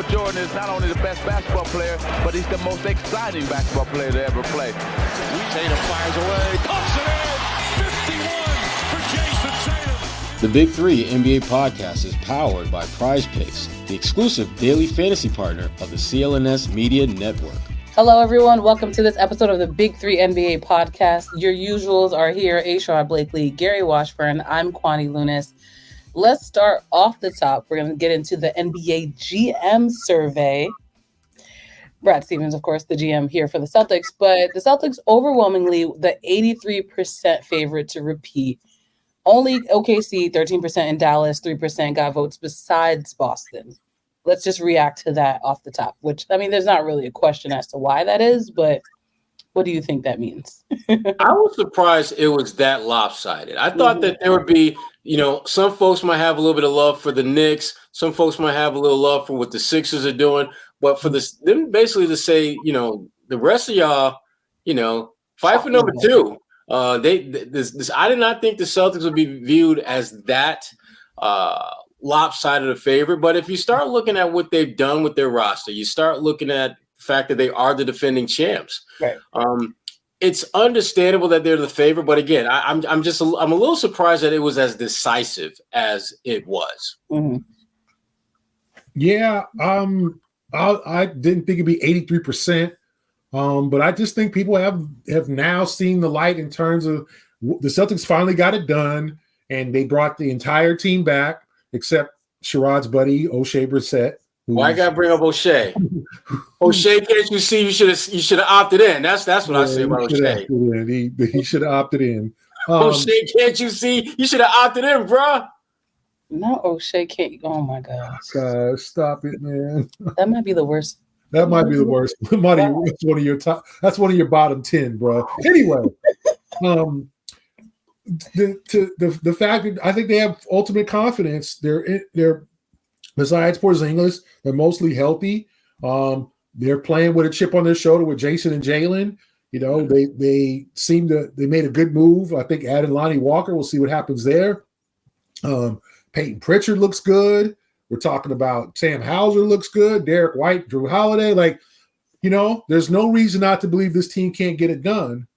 Michael Jordan is not only the best basketball player, but he's the most exciting basketball player to ever play. Tatum fires away, pumps it in, 51 for Jason Tatum. The Big Three NBA podcast is powered by Prize Picks, the exclusive daily fantasy partner of the CLNS Media Network. Hello, everyone. Welcome to this episode of the Big Three NBA podcast. Your usuals are here, Sherrod Blakely, Gary Washburn. I'm Kwani Lunis. Let's start off the top. We're going to get into the NBA GM survey. Brad Stevens, of course, the GM here for the Celtics, but the Celtics overwhelmingly the 83% favorite to repeat. Only OKC, 13%, and Dallas, 3% got votes besides Boston. Let's just react to that off the top, which, I mean, there's not really a question as to why that is, but what do you think that means? I was surprised it was that lopsided. I thought that there would be, some folks might have a little bit of love for the Knicks. Some folks might have a little love for what the Sixers are doing. But for them basically to say, the rest of y'all, fight for number two. I did not think the Celtics would be viewed as that lopsided a favorite. But if you start looking at what they've done with their roster, you start looking at the fact that they are the defending champs. Right. It's understandable that they're the favorite, but again, I'm a little surprised that it was as decisive as it was. Mm-hmm. Yeah, I didn't think it'd be 83%, but I just think people have now seen the light in terms of the Celtics finally got it done, and they brought the entire team back except Sherrod's buddy O'Shea Brissett. Why I gotta bring up O'Shea? O'Shea, can't you see you should have opted in? That's what I say about O'Shea. He should have opted in. O'Shea, can't you see you should have opted in, bro? No, O'Shea can't. Oh my gosh! Guys, stop it, man. That might be the worst. That might be the worst. That's one of your top. That's one of your bottom 10, bro. Anyway, the fact that I think they have ultimate confidence. They're besides Porzingis, they're mostly healthy. They're playing with a chip on their shoulder with Jason and Jalen. They seem to they made a good move. I think adding Lonnie Walker. We'll see what happens there. Peyton Pritchard looks good. We're talking about Sam Hauser looks good. Derek White, Drew Holiday. There's no reason not to believe this team can't get it done.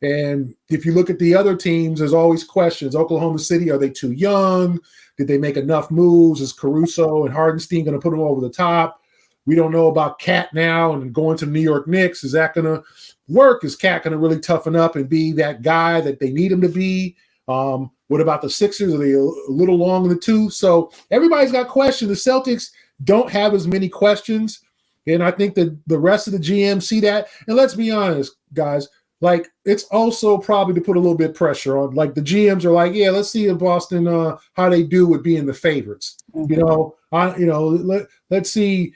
And if you look at the other teams, there's always questions. Oklahoma City, are they too young? Did they make enough moves? Is Caruso and Hardenstein going to put them over the top? We don't know about Cat now and going to New York Knicks. Is that going to work? Is Cat going to really toughen up and be that guy that they need him to be? What about the Sixers? Are they a little long in the tooth? So everybody's got questions. The Celtics don't have as many questions. And I think that the rest of the GM see that. And let's be honest, guys, it's also probably to put a little bit of pressure on. The GMs are like, yeah, let's see in Boston how they do with being the favorites. Mm-hmm. Let's see.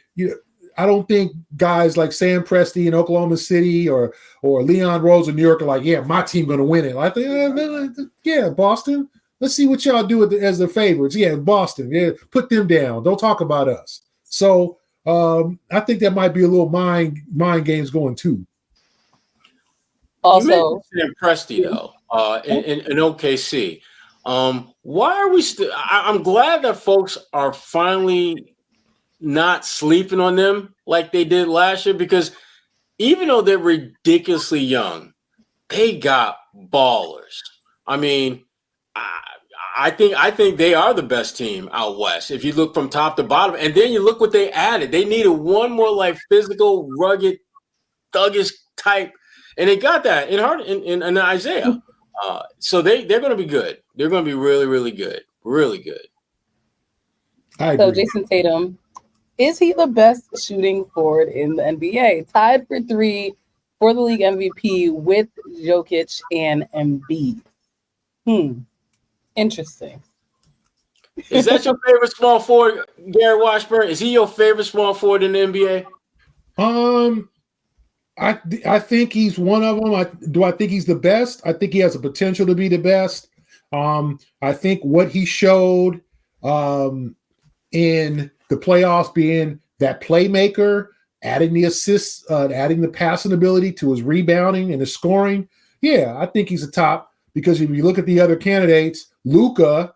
I don't think guys like Sam Presti in Oklahoma City or Leon Rose in New York are like, yeah, my team going to win it. I think, yeah, Boston. Let's see what y'all do as the favorites. Yeah, Boston. Yeah, put them down. Don't talk about us. So I think that might be a little mind games going too. Also, Sam Presti though, in OKC. Why are we still? I'm glad that folks are finally not sleeping on them like they did last year, because even though they're ridiculously young, they got ballers. I mean, I think they are the best team out west if you look from top to bottom. And then you look what they added. They needed one more physical, rugged, thuggish type. And they got that in Isaiah. So they're going to be good. They're going to be really, really good. Really good. So Jason Tatum, is he the best shooting forward in the NBA? Tied for 3 for the league MVP with Jokic and Embiid. Interesting. Is that your favorite small forward, Gary Washburn? Is he your favorite small forward in the NBA? I think he's one of them. Do I think he's the best? I think he has the potential to be the best. I think what he showed in the playoffs, being that playmaker, adding the assists, adding the passing ability to his rebounding and his scoring. Yeah, I think he's a top, because if you look at the other candidates, Luka,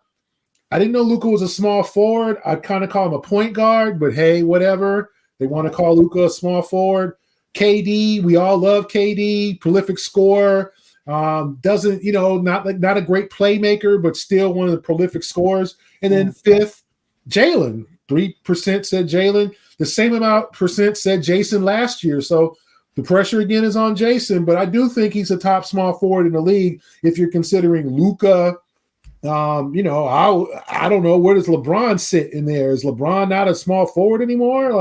I didn't know Luka was a small forward. I'd kind of call him a point guard, but hey, whatever. They want to call Luka a small forward. KD, we all love KD, prolific scorer. Doesn't, not a great playmaker, but still one of the prolific scorers. And then fifth, Jalen. 3% said Jalen. The same amount percent said Jason last year. So the pressure again is on Jason, but I do think he's a top small forward in the league. If you're considering Luka, I don't know, where does LeBron sit in there? Is LeBron not a small forward anymore?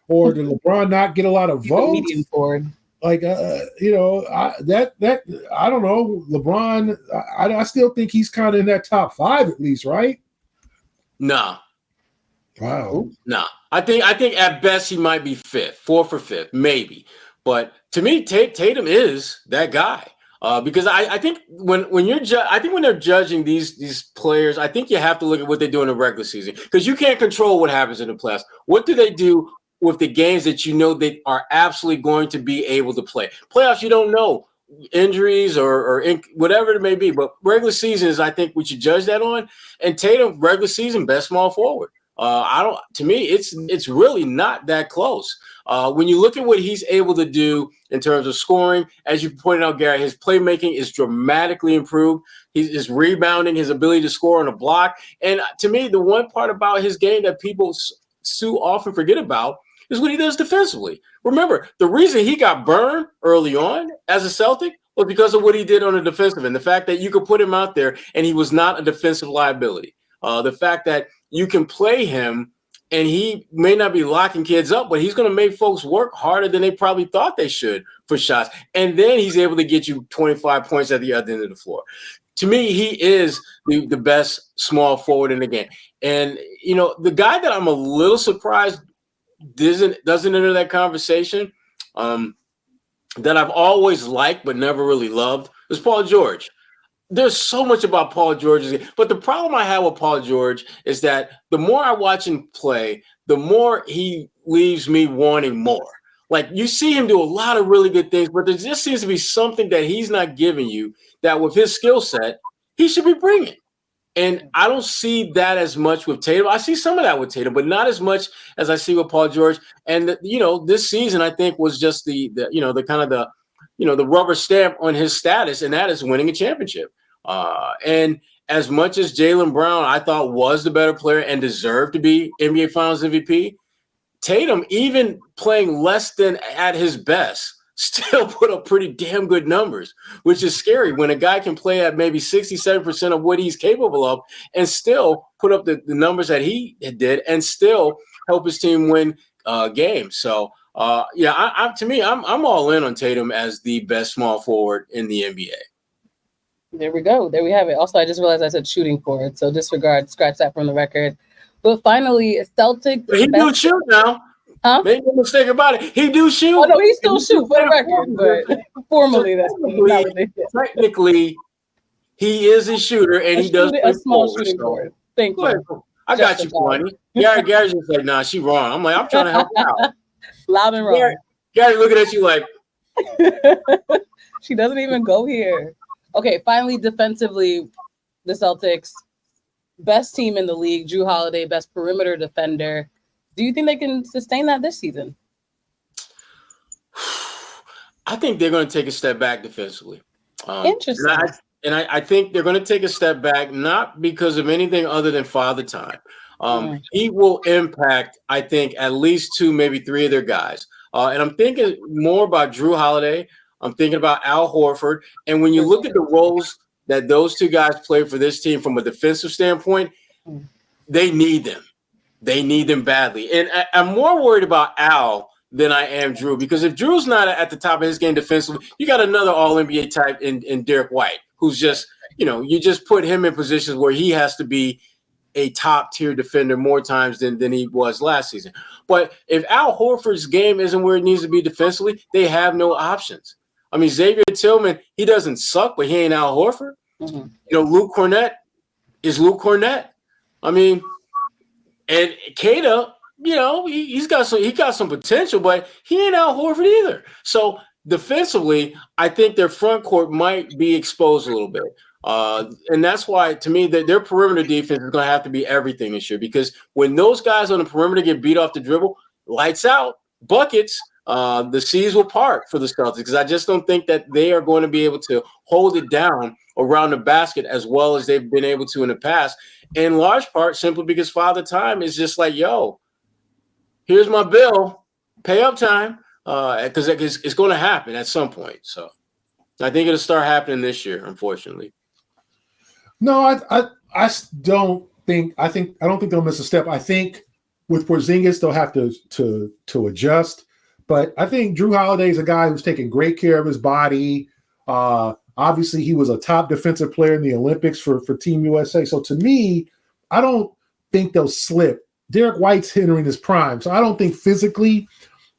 Or did LeBron not get a lot of votes? Medium forward. I don't know. LeBron, I still think he's kind of in that top 5 at least, right? No. Wow. No. I think at best he might be 5th, 4th or 5th, maybe. But to me, Tatum is that guy. Because I think when they're judging these players, I think you have to look at what they do in the regular season, because you can't control what happens in the playoffs. What do they do with the games that they are absolutely going to be able to play? Playoffs, you don't know, injuries or whatever it may be. But regular season is, I think, what you judge that on. And Tatum, regular season, best small forward. To me, it's really not that close. When you look at what he's able to do in terms of scoring, as you pointed out, Gary, his playmaking is dramatically improved. His rebounding, his ability to score on a block. And to me, the one part about his game that people so often forget about is what he does defensively. Remember, the reason he got burned early on as a Celtic was because of what he did on the defensive end. The fact that you could put him out there and he was not a defensive liability. The fact that you can play him and he may not be locking kids up, but he's going to make folks work harder than they probably thought they should for shots. And then he's able to get you 25 points at the other end of the floor. To me, he is the best small forward in the game. And, the guy that I'm a little surprised doesn't enter that conversation, that I've always liked but never really loved, is Paul George. There's so much about Paul George's game. But the problem I have with Paul George is that the more I watch him play, the more he leaves me wanting more. Like, you see him do a lot of really good things, but there just seems to be something that he's not giving you that with his skill set, he should be bringing. And I don't see that as much with Tatum. I see some of that with Tatum, but not as much as I see with Paul George. And, this season, I think, was just the rubber stamp on his status, and that is winning a championship. And as much as Jaylen Brown, I thought, was the better player and deserved to be NBA Finals MVP, Tatum, even playing less than at his best, still put up pretty damn good numbers, which is scary when a guy can play at maybe 67% of what he's capable of and still put up the numbers that he did and still help his team win games. So, to me, I'm all in on Tatum as the best small forward in the NBA. There we go. There we have it. Also, I just realized I said shooting forward, so scratch that from the record. But finally, Celtics. But he do shoot now. Huh? Make no mistake about it. He do shoot. Oh no, he still shoot for the record, but formally, that's not what they did. Technically, he is a shooter, and he does a small shooting forward. Thank you. I got you, Kwani. Gary's just like, nah, she wrong. I'm like, I'm trying to help her out. Loud and wrong. Gary looking at you like. She doesn't even go here. Okay, finally, defensively, the Celtics, best team in the league, Jrue Holiday, best perimeter defender. Do you think they can sustain that this season? I think they're going to take a step back defensively. Interesting. I think they're going to take a step back, not because of anything other than Father Time. He will impact, I think, at least 2, maybe 3 of their guys. And I'm thinking more about Jrue Holiday. I'm thinking about Al Horford. And when you look at the roles that those 2 guys play for this team from a defensive standpoint, they need them. They need them badly. And I'm more worried about Al than I am Jrue, because if Drew's not at the top of his game defensively, you got another All-NBA type in Derek White, who's just, you just put him in positions where he has to be a top-tier defender more times than he was last season. But if Al Horford's game isn't where it needs to be defensively, they have no options. I mean, Xavier Tillman, he doesn't suck, but he ain't Al Horford. Mm-hmm. Luke Cornett is Luke Cornett. I mean, and Kata, he got some potential, but he ain't Al Horford either. So defensively, I think their front court might be exposed a little bit. And that's why, to me, that their perimeter defense is going to have to be everything this year, because when those guys on the perimeter get beat off the dribble, lights out, buckets, the seas will part for the Celtics, because I just don't think that they are going to be able to hold it down around the basket as well as they've been able to in the past, in large part simply because Father Time is just like, yo, here's my bill, pay up time, because it's going to happen at some point. So I think it'll start happening this year, unfortunately. No, I don't think they'll miss a step. I think with Porzingis they'll have to adjust, but I think Drew Holiday is a guy who's taking great care of his body. Obviously, he was a top defensive player in the Olympics for Team USA. So to me, I don't think they'll slip. Derek White's entering his prime, so I don't think physically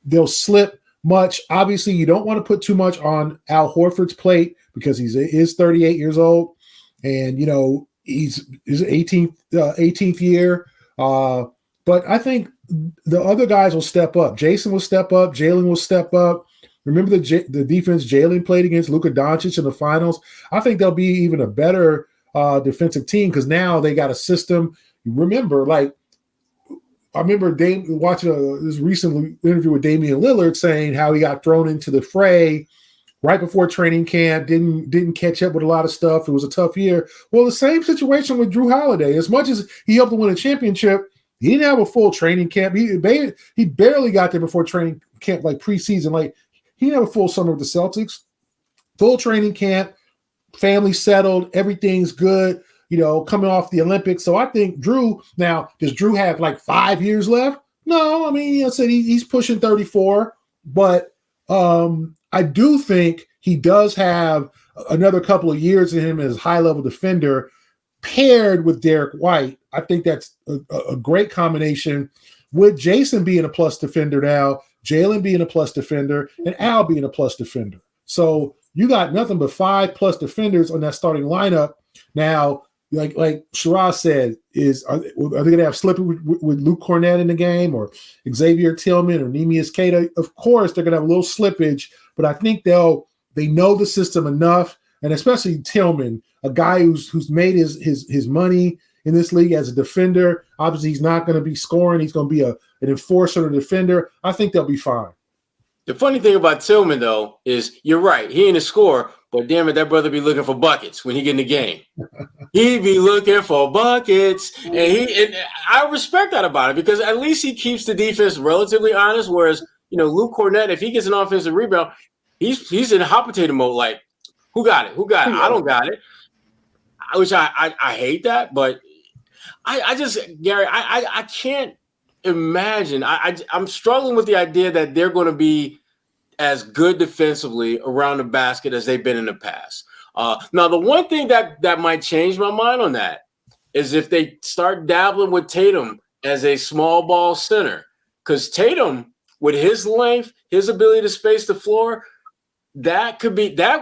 they'll slip much. Obviously, you don't want to put too much on Al Horford's plate because he is 38 years old. And, he's his 18th year. But I think the other guys will step up. Jason will step up. Jalen will step up. Remember the defense Jalen played against Luka Doncic in the finals? I think they'll be even a better defensive team because now they got a system. Remember, I remember watching this recent interview with Damian Lillard saying how he got thrown into the fray right before training camp, didn't catch up with a lot of stuff. It was a tough year. Well, the same situation with Drew Holiday. As much as he helped to win a championship, he didn't have a full training camp. He barely got there before training camp, like preseason. He didn't have a full summer with the Celtics. Full training camp, family settled, everything's good, coming off the Olympics. So I think Drew, now, does Drew have 5 years left? No, I mean, I said he's pushing 34, but I do think he does have another couple of years in him as a high-level defender paired with Derek White. I think that's a great combination with Jason being a plus defender now, Jalen being a plus defender, and Al being a plus defender. So you got nothing but 5 plus defenders on that starting lineup. Now, like Sherrod said, are they going to have slipping with Luke Cornett in the game or Xavier Tillman or Neemias Queta? Of course, they're going to have a little slippage, but I think they know the system enough, and especially Tillman, a guy who's made his money in this league as a defender. Obviously, he's not going to be scoring. He's going to be an enforcer and a defender. I think they'll be fine. The funny thing about Tillman, though, is you're right. He ain't a scorer, but damn it, that brother be looking for buckets when he get in the game. He be looking for buckets, and I respect that about it because at least he keeps the defense relatively honest. Whereas, Luke Cornett, if he gets an offensive rebound, he's in hot potato mode. Like, who got it? Who got it? I don't got it. Which I hate that, but I just, Gary, I can't imagine. I'm struggling with the idea that they're going to be as good defensively around the basket as they've been in the past. Now, the one thing that might change my mind on that is if they start dabbling with Tatum as a small ball center, because Tatum, with his length, his ability to space the floor, that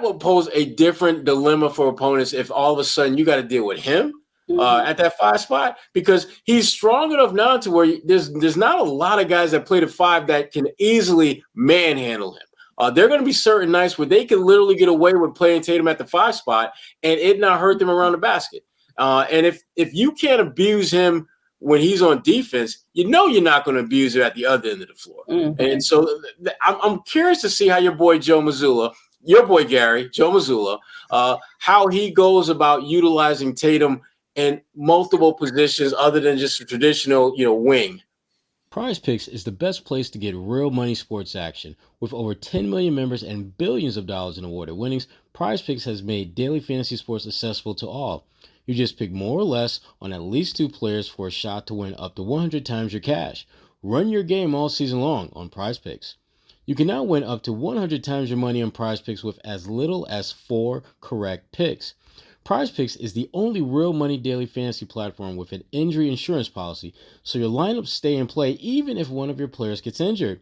will pose a different dilemma for opponents if all of a sudden you got to deal with him at that 5 spot, because he's strong enough now to where there's not a lot of guys that play the 5 that can easily manhandle him. They're going to be certain nights where they can literally get away with playing Tatum at the 5 spot and it not hurt them around the basket. And if you can't abuse him when he's on defense, you're not going to abuse him at the other end of the floor. Mm-hmm. And so I'm curious to see how your boy Joe Mazzulla, your boy Gary, Joe Mazzulla, how he goes about utilizing Tatum in multiple positions other than just a traditional, wing. Prize Picks is the best place to get real money sports action. With over 10 million members and billions of dollars in awarded winnings, Prize Picks has made daily fantasy sports accessible to all. You just pick more or less on at least 2 players for a shot to win up to 100 times your cash. Run your game all season long on Prize Picks. You can now win up to 100 times your money on Prize Picks with as little as 4 correct picks. Prize Picks is the only real money daily fantasy platform with an injury insurance policy, so your lineups stay in play even if one of your players gets injured.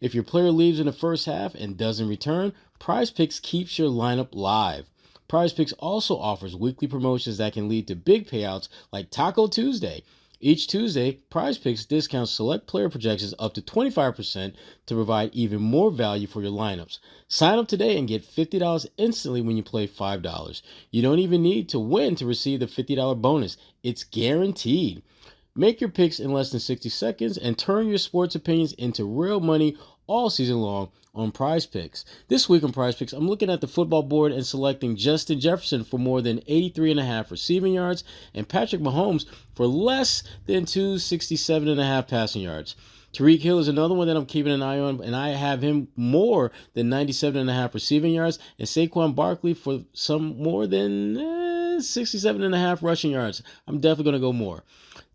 If your player leaves in the first half and doesn't return, Prize Picks keeps your lineup live. Prize Picks also offers weekly promotions that can lead to big payouts like Taco Tuesday. Each Tuesday, Prize Picks discounts select player projections up to 25% to provide even more value for your lineups. Sign up today and get $50 instantly when you play $5. You don't even need to win to receive the $50 bonus. It's guaranteed. Make your picks in less than 60 seconds and turn your sports opinions into real money all season long on Prize Picks. This week on Prize Picks, I'm looking at the football board and selecting Justin Jefferson for more than 83.5 receiving yards and Patrick Mahomes for less than 267.5 passing yards. Tyreek Hill is another one that I'm keeping an eye on, and I have him more than 97.5 receiving yards, and Saquon Barkley for some more than 67.5 rushing yards. I'm definitely going to go more.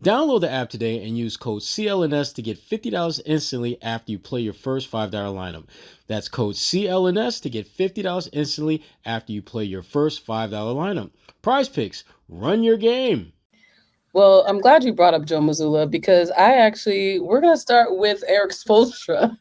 Download the app today and use code CLNS to get $50 instantly after you play your first $5 lineup. That's code CLNS to get $50 instantly after you play your first $5 lineup. Prize Picks, run your game. Well, I'm glad you brought up Joe Mazzulla because we're going to start with Eric Spoelstra,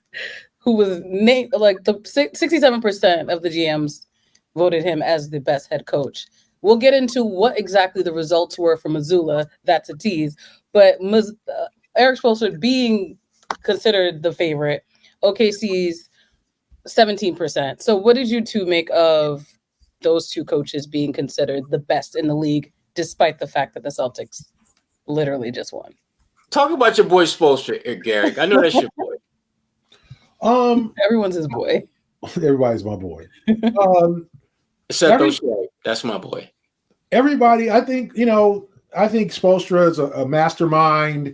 who was named, like, the 67% of the GMs voted him as the best head coach. We'll get into what exactly the results were for Mazzulla. That's a tease. But Eric Spoelstra being considered the favorite, OKC's 17%. So what did you two make of those two coaches being considered the best in the league, despite the fact that the Celtics literally just won? Talk about your boy Spoelstra, Garrick. I know that's your boy. Everyone's his boy. Everybody's my boy. Except O'Shea. That's my boy. Everybody, I think Spoelstra is a mastermind,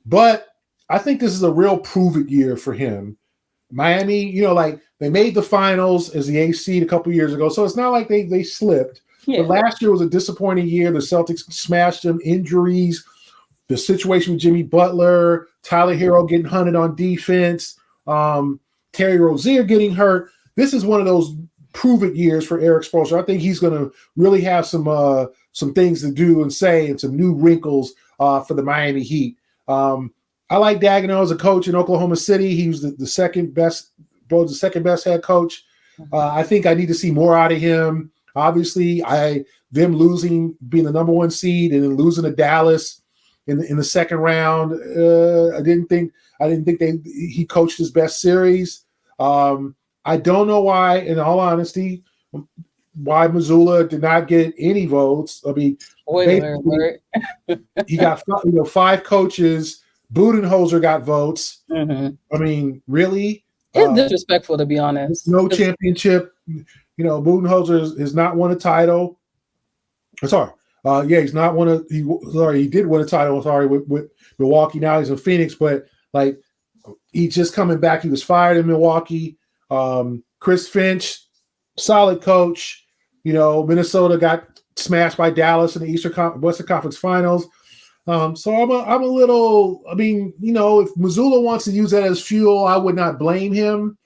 but I think this is a real prove-it year for him. Miami, like they made the finals as the 8th seed a couple years ago, so it's not like they slipped. Yeah. But last year was a disappointing year. The Celtics smashed them, injuries, the situation with Jimmy Butler, Tyler Hero getting hunted on defense, Terry Rozier getting hurt. This is one of those prove-it years for Eric Spoelstra. I think he's going to really have some things to do and say and some new wrinkles for the Miami Heat. I like Daigneault as a coach in Oklahoma City. He was the second best head coach. I think I need to see more out of him. Obviously, them losing, being the number 1 seed, and then losing to Dallas in the second round. I didn't think he coached his best series. I don't know why, in all honesty, why Mazzulla did not get any votes. I mean, he got 5 coaches. Budenholzer got votes. Mm-hmm. I mean, really? It's disrespectful, to be honest. No championship. Budenholzer has not won a title. Sorry. He's not won he did win a title, with Milwaukee. Now he's in Phoenix, but he's just coming back. He was fired in Milwaukee. Chris Finch, solid coach. Minnesota got smashed by Dallas in the Western Conference Finals. So I'm a little. I mean, if Mazzulla wants to use that as fuel, I would not blame him.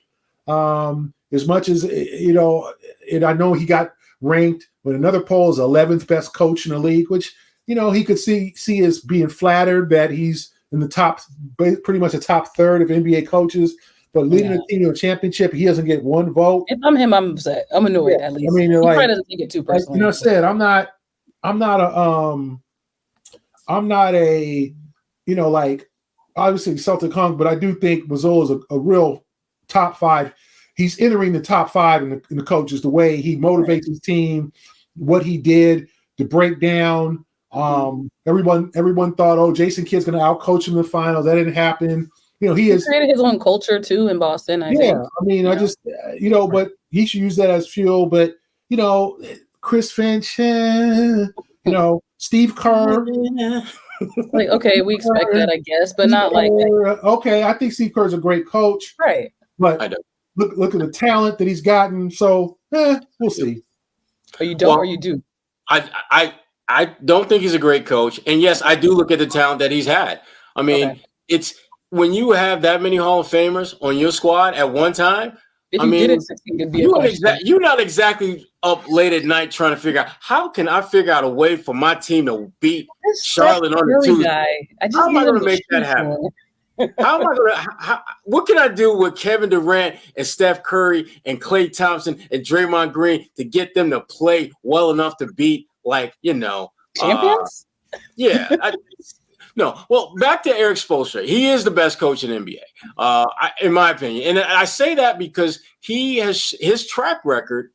As much as and I know he got ranked when another poll is 11th best coach in the league, which he could see as being flattered that he's in the top, pretty much the top third of NBA coaches. But leading the team to a championship, he doesn't get 1 vote. If I'm him, I'm upset. I'm annoyed at least. I mean, he probably doesn't take it too personally. I said, I'm not a obviously Celtic hung, but I do think Mazzulla is a real top 5. He's entering the top 5 in the coaches, the way he motivates his team, what he did, the breakdown. Everyone thought, Jason Kidd's going to outcoach him in the finals. That didn't happen. He created his own culture too in Boston. I think. I mean, I just but he should use that as fuel. But Chris Finch, Steve Kerr. Okay, we expect that, I guess, but not like that. Okay, I think Steve Kerr's a great coach, right? But I don't. Look at the talent that he's gotten. So we'll see. Or you don't, or you do. I don't think he's a great coach, and yes, I do look at the talent that he's had. I mean, it's when you have that many Hall of Famers on your squad at one time. If you didn't succeed, it'd be you're not exactly up late at night trying to figure out how can I figure out a way for my team to beat Charlotte on the Tuesday. How am I going to make that happen? How am I going to? What can I do with Kevin Durant and Steph Curry and Klay Thompson and Draymond Green to get them to play well enough to beat champions? No. Well, back to Eric Spoelstra. He is the best coach in the NBA, in my opinion. And I say that because his track record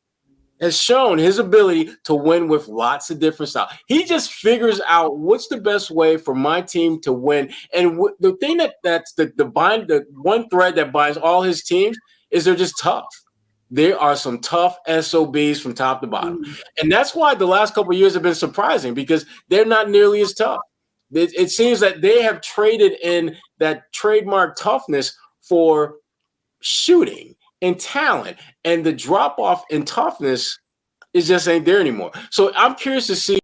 has shown his ability to win with lots of different styles. He just figures out what's the best way for my team to win. And the thing that's the one thread that binds all his teams is they're just tough. There are some tough SOBs from top to bottom. And that's why the last couple of years have been surprising, because they're not nearly as tough. It seems that they have traded in that trademark toughness for shooting and talent, and the drop-off in toughness is just ain't there anymore. So I'm curious to see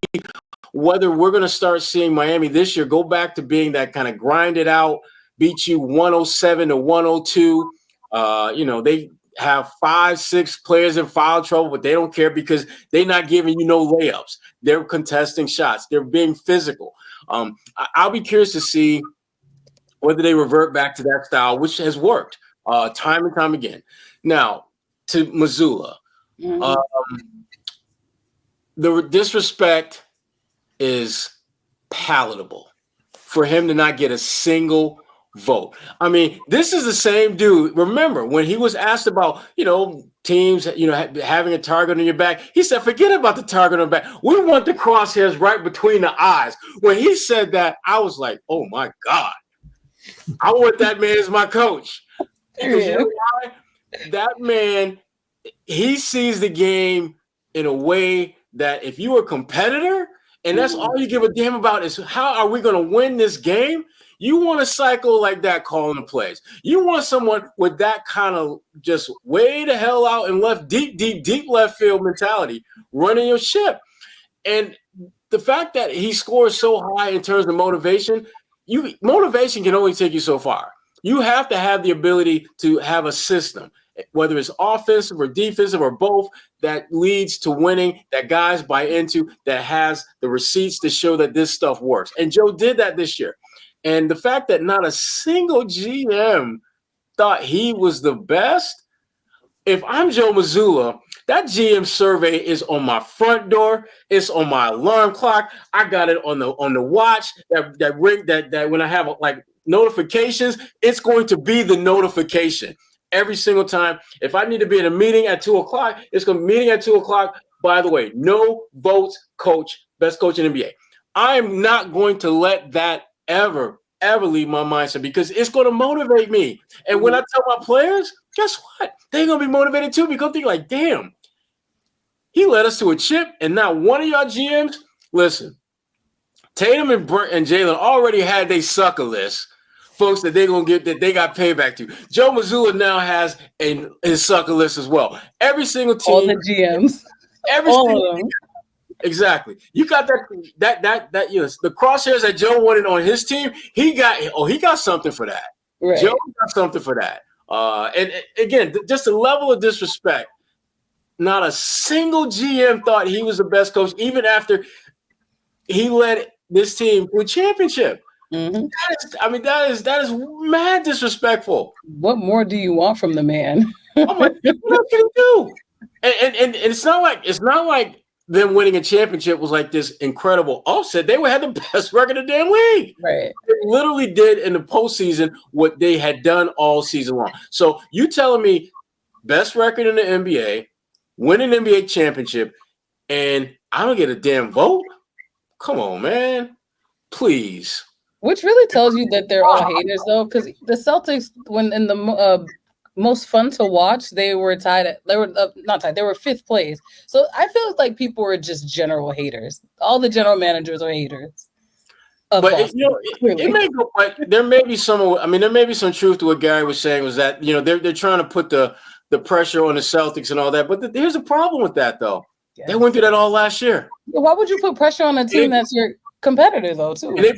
whether we're going to start seeing Miami this year go back to being that kind of grinded out, beat you 107 to 102. They have 5-6 players in foul trouble, but they don't care because they're not giving you no layups. They're contesting shots. They're being physical. I'll be curious to see whether they revert back to that style, which has worked time and time again. Now, to Mazzulla, the disrespect is palatable for him to not get a single vote. I mean, this is the same dude. Remember when he was asked about, teams, having a target on your back, he said, forget about the target on the back. We want the crosshairs right between the eyes. When he said that, I was like, oh my God, I want that man as my coach. Because you know why? That man, he sees the game in a way that if you're a competitor and that's all you give a damn about is how are we going to win this game, you want a cycle like that calling the plays. You want someone with that kind of just way the hell out and left, deep left field mentality running your ship. And the fact that he scores so high in terms of motivation can only take you so far. You have to have the ability to have a system, whether it's offensive or defensive or both, that leads to winning, that guys buy into, that has the receipts to show that this stuff works. And Joe did that this year. And the fact that not a single GM thought he was the best, if I'm Joe Mazzulla, that GM survey is on my front door. It's on my alarm clock. I got it on the watch that ring that when I have like notifications, it's going to be the notification every single time. If I need to be in a meeting at 2:00, it's going to be meeting at 2:00. By the way, no votes, coach, best coach in the NBA. I'm not going to let that ever leave my mindset because it's going to motivate me. And when I tell my players, guess what? They're going to be motivated too because they're like, damn, he led us to a chip and not one of y'all GMs. Listen, Tatum and Jalen already had their sucker list, folks, that they're going to get that they got payback to. Joe Mazzulla now has his sucker list as well. Every single team. All the GMs. All of them. Exactly. You got that the crosshairs that Joe wanted on his team, he got something for that. Right. Joe got something for that. And again, just the level of disrespect. Not a single GM thought he was the best coach, even after he led this team to a championship. Mm-hmm. That is mad disrespectful. What more do you want from the man? I'm like, what can he do? And it's not like them winning a championship was like this incredible upset. They had the best record in the damn league. Right. They literally did in the postseason what they had done all season long. So you telling me best record in the NBA, win an NBA championship, and I don't get a damn vote? Come on, man. Please. Which really tells you that they're all haters, though, because the Celtics, when in the most fun to watch, they were tied. They were not tied. They were fifth place. So I feel like people were just general haters. All the general managers are haters. But it may go. But there may be some. I mean, there may be some truth to what Gary was saying. Was that they're trying to put the pressure on the Celtics and all that. But here's a problem with that, though. Yes. They went through that all last year. Why would you put pressure on a team that's your competitor, though, too? And they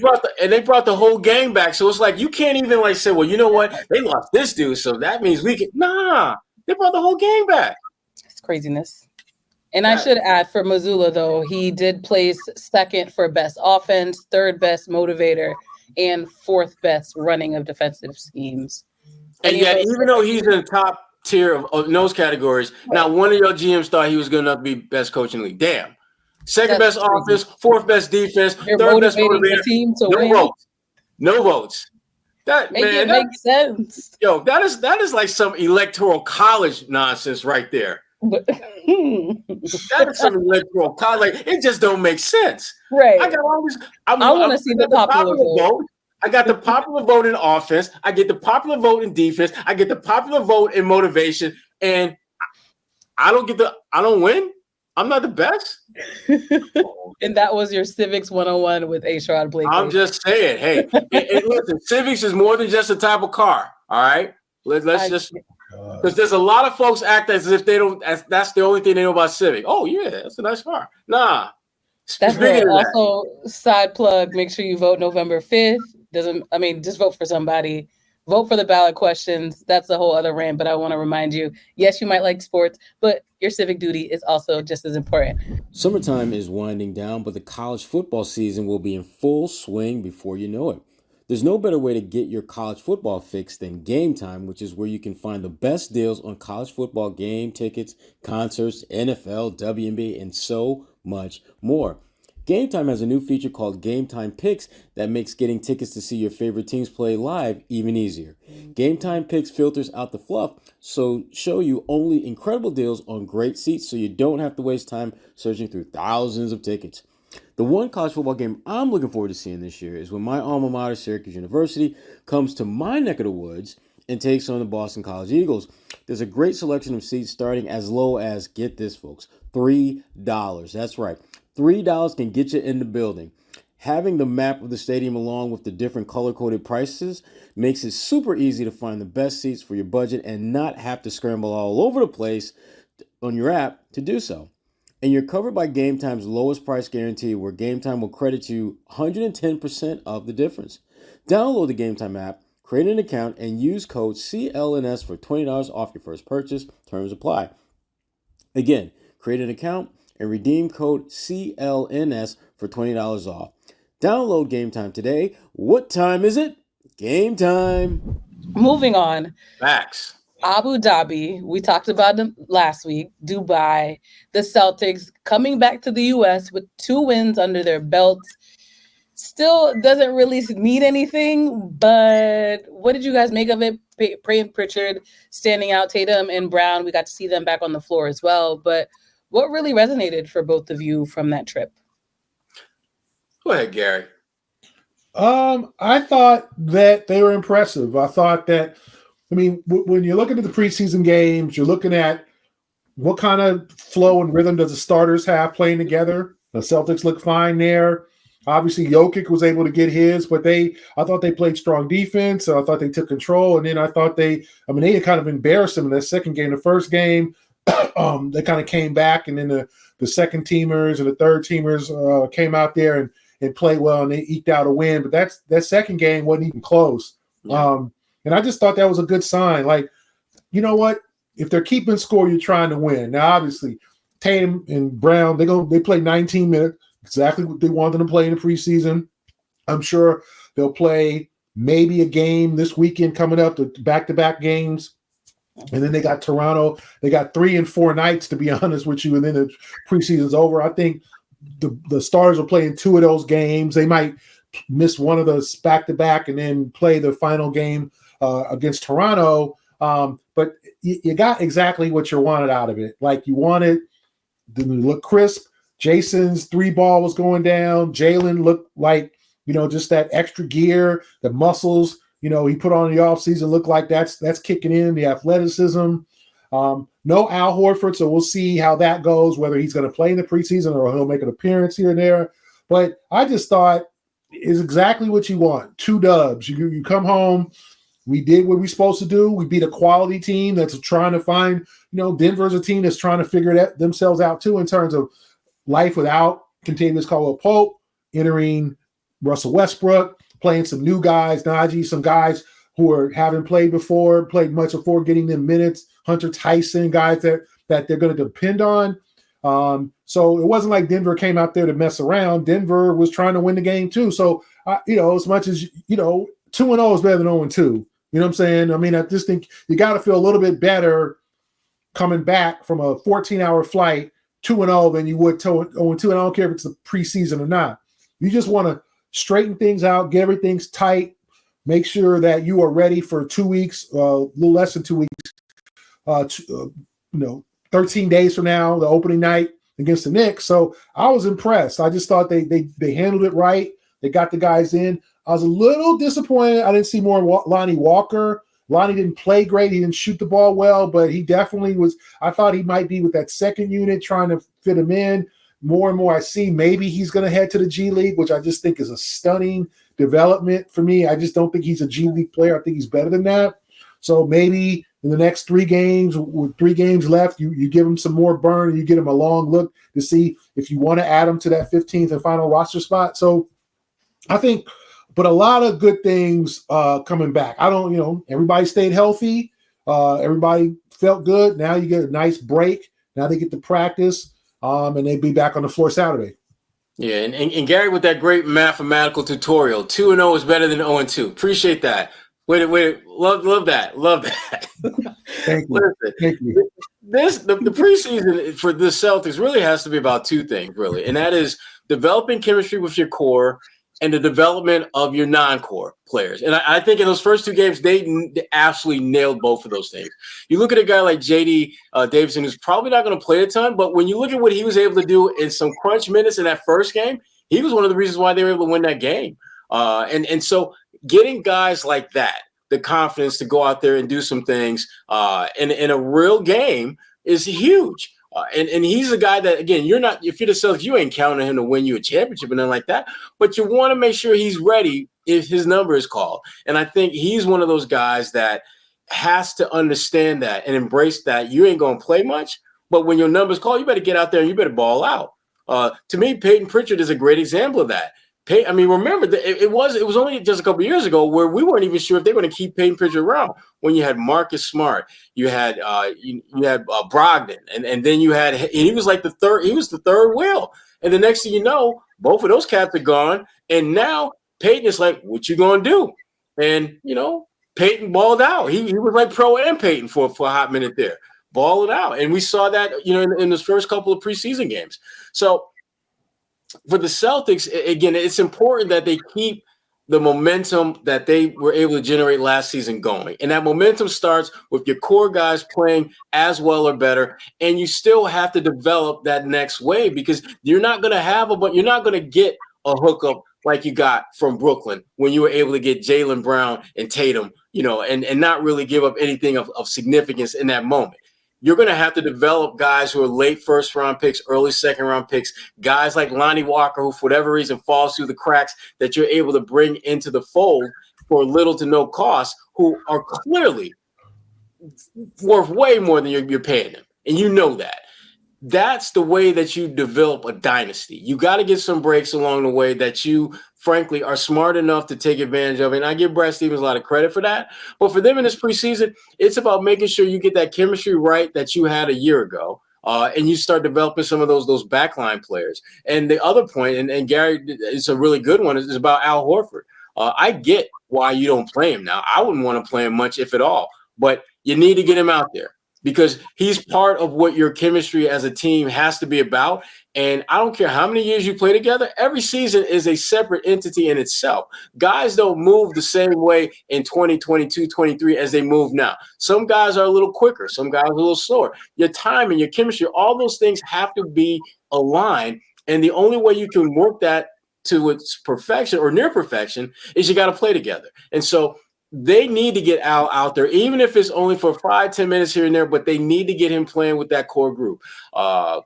brought the whole game back. So it's like you can't even like say, well, you know what? They lost this dude, so that means we can. Nah, they brought the whole game back. It's craziness. And I should add for Mazzulla, though, he did place second for best offense, third best motivator, and fourth best running of defensive schemes. And yet, even though he's in the top tier of those categories, now one of your GMs thought he was going to be best coach in the league. Damn. Second best offense, fourth best defense, third best motivator. The team to no win. votes. No votes. That makes sense. Yo, that is like some electoral college nonsense right there. That is some electoral college. It just don't make sense. Right. I want to see the popular vote. I got the popular vote in offense. I get the popular vote in defense. I get the popular vote in motivation. And I don't win. I'm not the best. And that was your Civics 101 with Sherrod Blakely. I'm just saying, hey, listen, Civics is more than just a type of car. All right. Let's just, because there's a lot of folks act as if they don't, that's the only thing they know about Civic. Oh, yeah, that's a nice car. Nah. That's right. Also, side plug, make sure you vote November 5th. Just vote for somebody. Vote for the ballot questions. That's a whole other rant, but I want to remind you, yes, you might like sports, but your civic duty is also just as important. Summertime is winding down, but the college football season will be in full swing before you know it. There's no better way to get your college football fix than Game Time, which is where you can find the best deals on college football game tickets, concerts, NFL, WNBA, and so much more. Game Time has a new feature called Game Time Picks that makes getting tickets to see your favorite teams play live even easier. Game Time Picks filters out the fluff, so show you only incredible deals on great seats so you don't have to waste time searching through thousands of tickets. The one college football game I'm looking forward to seeing this year is when my alma mater, Syracuse University, comes to my neck of the woods and takes on the Boston College Eagles. There's a great selection of seats starting as low as, get this folks, $3. That's right. $3 can get you in the building. Having the map of the stadium along with the different color-coded prices makes it super easy to find the best seats for your budget and not have to scramble all over the place on your app to do so. And you're covered by Game Time's lowest price guarantee, where Game Time will credit you 110% of the difference. Download the Game Time app, create an account, and use code CLNS for $20 off your first purchase. Terms apply. Again, create an account and redeem code CLNS for $20 off. Download Game Time today. What time is it? Game time. Moving on. Facts. Abu Dhabi, we talked about them last week. Dubai, the Celtics coming back to the U.S. with 2 wins under their belts. Still doesn't really mean anything, but what did you guys make of it? Prey and Pritchard standing out, Tatum and Brown. We got to see them back on the floor as well, but what really resonated for both of you from that trip? Go ahead, Gary. I thought that they were impressive. I thought that, when you're looking at the preseason games, you're looking at what kind of flow and rhythm does the starters have playing together. The Celtics look fine there. Obviously, Jokic was able to get his, but I thought they played strong defense. I thought they took control, and then I thought they had kind of embarrassed them in that second game. The first game, they kind of came back, and then the second teamers and the third teamers came out there and played well, and they eked out a win. But that second game wasn't even close. Yeah. And I just thought that was a good sign. Like, you know what? If they're keeping score, you're trying to win. Now, obviously, Tatum and Brown, they play 19 minutes, exactly what they wanted them to play in the preseason. I'm sure they'll play maybe a game this weekend coming up, the back-to-back games. And then they got Toronto. They got 3 and 4 nights, to be honest with you, and then the preseason's over. I think the starters will play in 2 of those games. They might miss one of those back-to-back and then play the final game against Toronto. But you got exactly what you wanted out of it. Like, you wanted to look crisp. Jason's 3-ball was going down. Jalen looked like, just that extra gear, the muscles, he put on in the offseason looked like that's kicking in, the athleticism. No Al Horford, so we'll see how that goes, whether he's going to play in the preseason or he'll make an appearance here and there. But I just thought it's exactly what you want. 2 dubs. You come home. We did what we're supposed to do. We beat a quality team that's trying to find, Denver's a team that's trying to figure themselves out too in terms of life without Kentavious Caldwell-Pope, entering Russell Westbrook, playing some new guys, Najee, some guys who haven't played before, played much before, getting them minutes, Hunter Tyson, guys that they're going to depend on. So it wasn't like Denver came out there to mess around. Denver was trying to win the game too. So, as much as, 2-0 is better than 0-2. You know what I'm saying? I just think you got to feel a little bit better coming back from a 14-hour flight 2-0 than you would 0-2. And I don't care if it's the preseason or not. You just want to straighten things out, get everything's tight, make sure that you are ready for 2 weeks, a little less than 2 weeks, 13 days from now, the opening night against the Knicks. So I was impressed. I just thought they handled it right. They got the guys in. I was a little disappointed. I didn't see more Lonnie Walker. Lonnie didn't play great. He didn't shoot the ball well, but he definitely was. I thought he might be with that second unit trying to fit him in. More and more I see maybe he's going to head to the G League, which I just think is a stunning development for me. I just don't think he's a G League player. I think he's better than that. So maybe in the next 3 games, with 3 games left, you give him some more burn and you get him a long look to see if you want to add him to that 15th and final roster spot. So I think, but a lot of good things coming back. Everybody stayed healthy. Everybody felt good. Now you get a nice break. Now they get to practice. And they'd be back on the floor Saturday. Yeah, and Gary with that great mathematical tutorial. 2-0 is better than 0-2. Appreciate that. Wait, love that. Thank you. Listen, Thank you. The preseason for the Celtics really has to be about 2 things, really, and that is developing chemistry with your core and the development of your non-core players. And I think in those first 2 games, they absolutely nailed both of those things. You look at a guy like J.D. Davison, who's probably not going to play a ton, but when you look at what he was able to do in some crunch minutes in that first game, he was one of the reasons why they were able to win that game. And so getting guys like that, the confidence to go out there and do some things in a real game is huge. And he's a guy that, again, if you're the Celtics, you ain't counting him to win you a championship and nothing like that, but you want to make sure he's ready if his number is called. And I think he's one of those guys that has to understand that and embrace that you ain't going to play much, but when your number's called, you better get out there and you better ball out. To me, Peyton Pritchard is a great example of that. Remember that it was only just a couple of years ago where we weren't even sure if they were going to keep Peyton Pritchard around. When you had Marcus Smart, you had Brogdon, and then you had he was like the third wheel. And the next thing you know, both of those cats are gone, and now Peyton is like, "What you gonna do?" And Peyton balled out. He was like pro and Peyton for a hot minute there, balled it out, and we saw that in those first couple of preseason games. So. For the Celtics, again, it's important that they keep the momentum that they were able to generate last season going. And that momentum starts with your core guys playing as well or better. And you still have to develop that next wave because you're not going to get a hookup like you got from Brooklyn when you were able to get Jaylen Brown and Tatum, and not really give up anything of significance in that moment. You're going to have to develop guys who are late first-round picks, early second-round picks, guys like Lonnie Walker, who for whatever reason falls through the cracks that you're able to bring into the fold for little to no cost, who are clearly worth way more than you're paying them. And you know that. That's the way that you develop a dynasty. You got to get some breaks along the way that you, frankly, are smart enough to take advantage of. And I give Brad Stevens a lot of credit for that. But for them in this preseason, it's about making sure you get that chemistry right that you had a year ago. And you start developing some of those backline players. And the other point, and Gary, it's a really good one, is about Al Horford. I get why you don't play him now. I wouldn't want to play him much, if at all. But you need to get him out there. Because he's part of what your chemistry as a team has to be about. And I don't care how many years you play together, every season is a separate entity in itself. Guys don't move the same way in 2022, 23 as they move now. Some guys are a little quicker. Some guys are a little slower. Your timing, your chemistry, all those things have to be aligned. And the only way you can work that to its perfection or near perfection is you got to play together. And so they need to get Al out there, even if it's only for 5-10 minutes here and there, but they need to get him playing with that core group.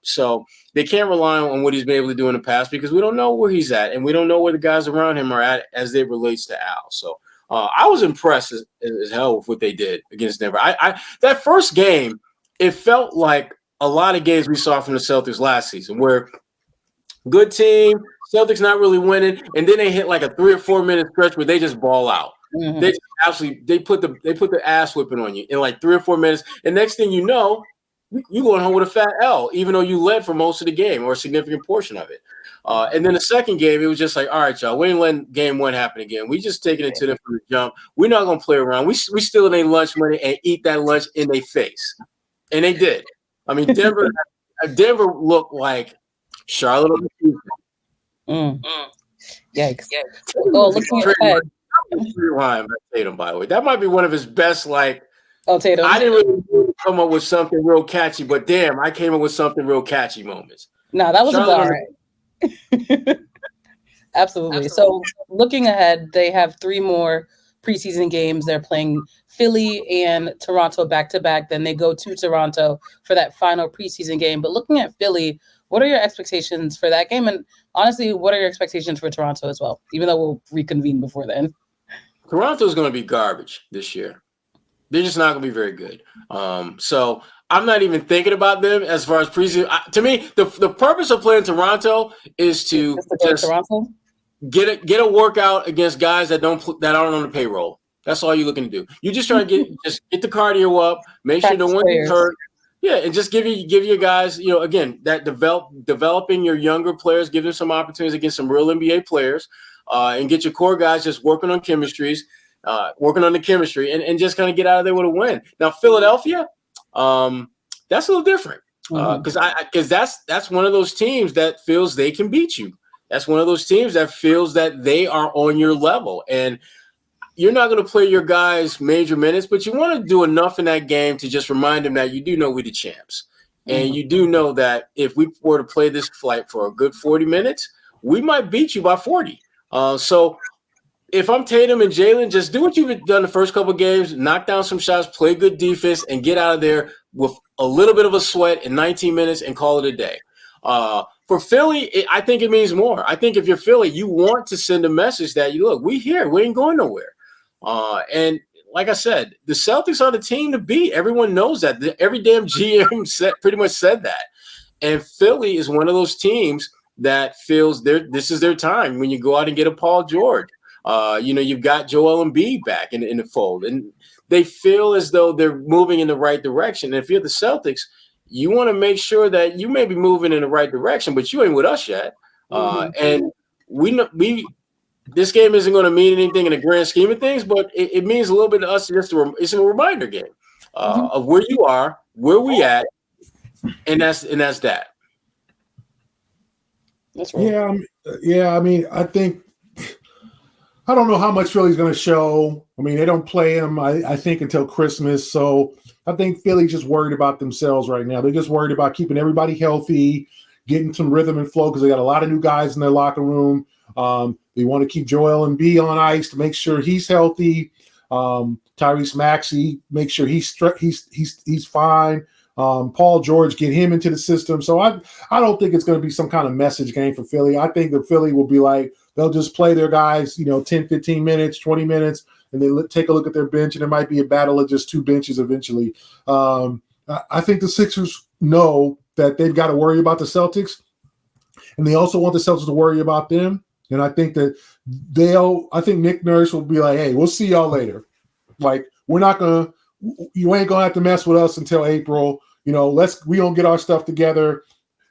So they can't rely on what he's been able to do in the past because we don't know where he's at and we don't know where the guys around him are at as it relates to Al. So I was impressed as hell with what they did against Denver. That first game, it felt like a lot of games we saw from the Celtics last season where good team, Celtics not really winning, and then they hit like a 3 or 4 minute stretch where they just ball out. Mm-hmm. They put the ass whipping on you in like 3 or 4 minutes, and next thing you know, you going home with a fat L, even though you led for most of the game or a significant portion of it. And then the second game, it was just like, all right, y'all, we ain't letting game 1 happen again. We just taking it to them from the jump. We're not gonna play around. We stealing their lunch money and eat that lunch in their face, and they did. I mean, Denver looked like Charlotte on the Tuesday. Yikes. Oh, looking ahead. Rewind by Tatum, by the way. That might be one of his best, like, Tatum. I didn't really come up with something real catchy, but damn, I came up with something real catchy moments. No, that was a bar. Absolutely. So looking ahead, they have 3 more preseason games. They're playing Philly and Toronto back-to-back. Then they go to Toronto for that final preseason game. But looking at Philly, what are your expectations for that game? And honestly, what are your expectations for Toronto as well, even though we'll reconvene before then? Toronto's going to be garbage this year. They're just not going to be very good. So I'm not even thinking about them as far as preseason. To me, the purpose of playing Toronto is to just get a workout against guys that aren't on the payroll. That's all you're looking to do. You just try to get the cardio up, make sure no one gets hurt. Yeah, and just give your guys, again, that developing your younger players, give them some opportunities against some real NBA players, and get your core guys just working on chemistries. Working on the chemistry and just kind of get out of there with a win. Now, Philadelphia, that's a little different because that's one of those teams that feels they can beat you. That's one of those teams that feels that they are on your level. And you're not going to play your guys major minutes, but you want to do enough in that game to just remind them that you do know we're the champs. And you do know that if we were to play this flight for a good 40 minutes, we might beat you by 40. So if I'm Tatum and Jalen, just do what you've done the first couple of games, knock down some shots, play good defense, and get out of there with a little bit of a sweat in 19 minutes and call it a day. For Philly, I think it means more. I think if you're Philly, you want to send a message that, look, we here. We ain't going nowhere. And like I said, the Celtics are the team to beat. Everyone knows that. Every damn GM pretty much said that. And Philly is one of those teams that feels this is their time when you go out and get a Paul George. You've got Joel Embiid back in the fold, and they feel as though they're moving in the right direction. And if you're the Celtics, you want to make sure that you may be moving in the right direction, but you ain't with us yet. And this game isn't going to mean anything in the grand scheme of things, but it means a little bit to us. It's a reminder game of where you are, where we at, and that's that. That's right. Yeah. I mean, I don't know how much Philly's going to show. I mean, they don't play him, I think, until Christmas. So I think Philly's just worried about themselves right now. They're just worried about keeping everybody healthy, getting some rhythm and flow because they got a lot of new guys in their locker room. They want to keep Joel Embiid on ice to make sure he's healthy. Tyrese Maxey, make sure he's fine. Paul George, get him into the system. So I don't think it's going to be some kind of message game for Philly. I think that Philly will be like, they'll just play their guys, 10, 15 minutes, 20 minutes, and then take a look at their bench, and it might be a battle of just 2 benches eventually. I think the Sixers know that they've got to worry about the Celtics, and they also want the Celtics to worry about them. And I think that I think Nick Nurse will be like, hey, we'll see y'all later. Like, you ain't going to have to mess with us until April. We gonna get our stuff together.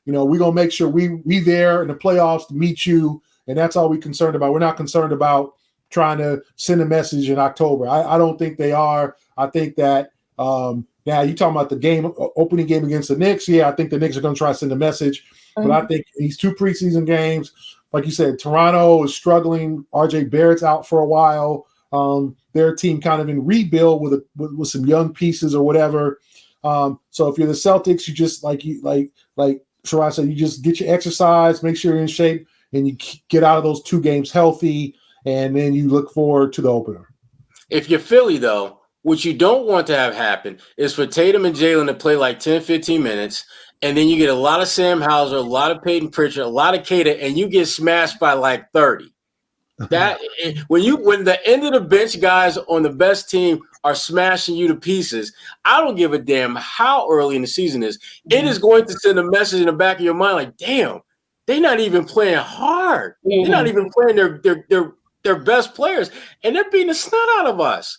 We're going to make sure we there in the playoffs to meet you. And that's all we're concerned about. We're not concerned about trying to send a message in October. I don't think they are. I think that now you're talking about the opening game against the Knicks. Yeah, I think the Knicks are going to try to send a message. But I think these 2 preseason games, like you said, Toronto is struggling. RJ Barrett's out for a while. Their team kind of in rebuild with some young pieces or whatever. So if you're the Celtics, you just like Sherrod said, you just get your exercise, make sure you're in shape, and you get out of those 2 games healthy, and then you look forward to the opener. If you're Philly, though, what you don't want to have happen is for Tatum and Jalen to play like 10, 15 minutes, and then you get a lot of Sam Hauser, a lot of Peyton Pritchard, a lot of Kata, and you get smashed by like 30. That when the end of the bench guys on the best team are smashing you to pieces, I don't give a damn how early in the season it is. It is going to send a message in the back of your mind like, damn, they're not even playing hard. They're not even playing their best players, and they're beating the snot out of us.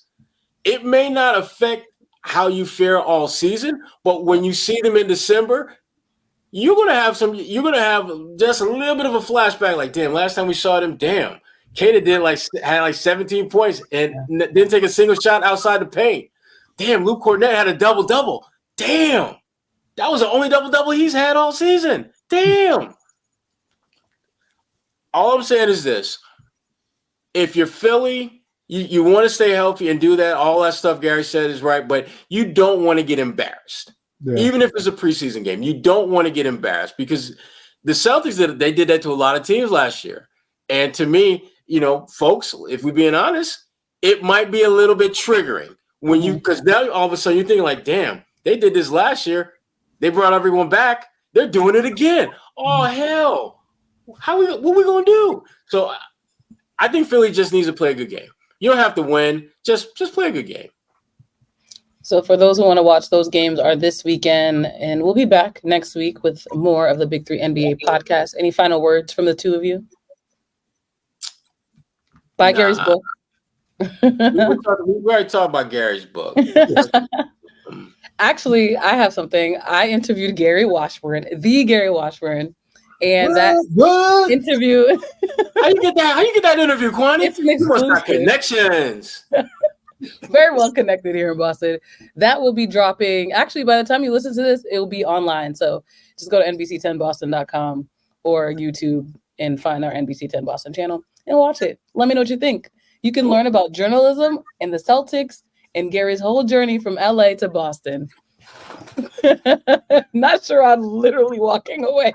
It may not affect how you fare all season, but when you see them in December, you're gonna have just a little bit of a flashback. Like, damn, last time we saw them, damn, Kata had 17 points and didn't take a single shot outside the paint. Damn, Luke Cornett had a double-double. Damn, that was the only double-double he's had all season. Damn. All I'm saying is this. if you're Philly, you want to stay healthy and do that. All that stuff Gary said is right, but you don't want to get embarrassed. Yeah. Even if it's a preseason game, you don't want to get embarrassed because the Celtics, they did that to a lot of teams last year. And to me, folks, if we're being honest, it might be a little bit triggering when because now all of a sudden you're thinking like, damn, they did this last year. They brought everyone back. They're doing it again. Oh, hell. What we going to do? So I think Philly just needs to play a good game. You don't have to win. Just play a good game. So for those who want to watch, those games are this weekend, and we'll be back next week with more of the Big 3 NBA podcast. Any final words from the two of you? Buy Gary's book. We already talked about Gary's book. Actually, I have something. I interviewed Gary Washburn, the Gary Washburn, and that interview. How you get that interview, Kwani? It's an exclusive. Connections. Very well connected here in Boston. That will be dropping. Actually, by the time you listen to this, it will be online. So just go to NBC10Boston.com or YouTube and find our NBC 10 Boston channel and watch it. Let me know what you think. You can learn about journalism and the Celtics and Gary's whole journey from LA to Boston. Not sure I'm literally walking away.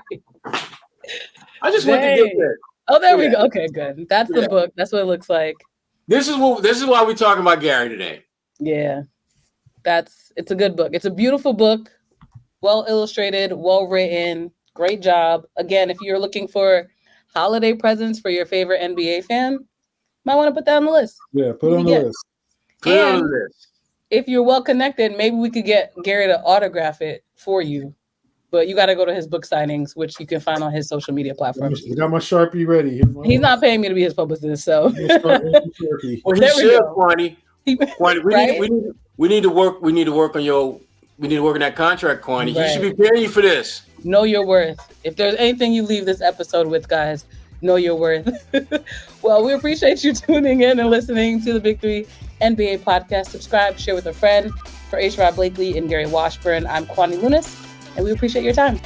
I just want to get there. Oh, there we go. Okay, good. That's the book. That's what it looks like. This is why we're talking about Gary today. Yeah. It's a good book. It's a beautiful book. Well illustrated, well written, great job. Again, if you're looking for holiday presents for your favorite NBA fan, might want to put that on the list. Yeah, put it on the list. Put it on the list. If you're well connected, maybe we could get Gary to autograph it for you. But you got to go to his book signings, which you can find on his social media platforms. I got my Sharpie ready. He's not paying me to be his publicist, so. Well, he should, Kwani. We need to work. We need to work on that contract, Kwani. Right. He should be paying you for this. Know your worth. If there's anything you leave this episode with, guys, know your worth. Well, we appreciate you tuning in and listening to the Big 3 NBA podcast. Subscribe, share with a friend. For Sherrod Blakely and Gary Washburn, I'm Kwani Lunis, and we appreciate your time.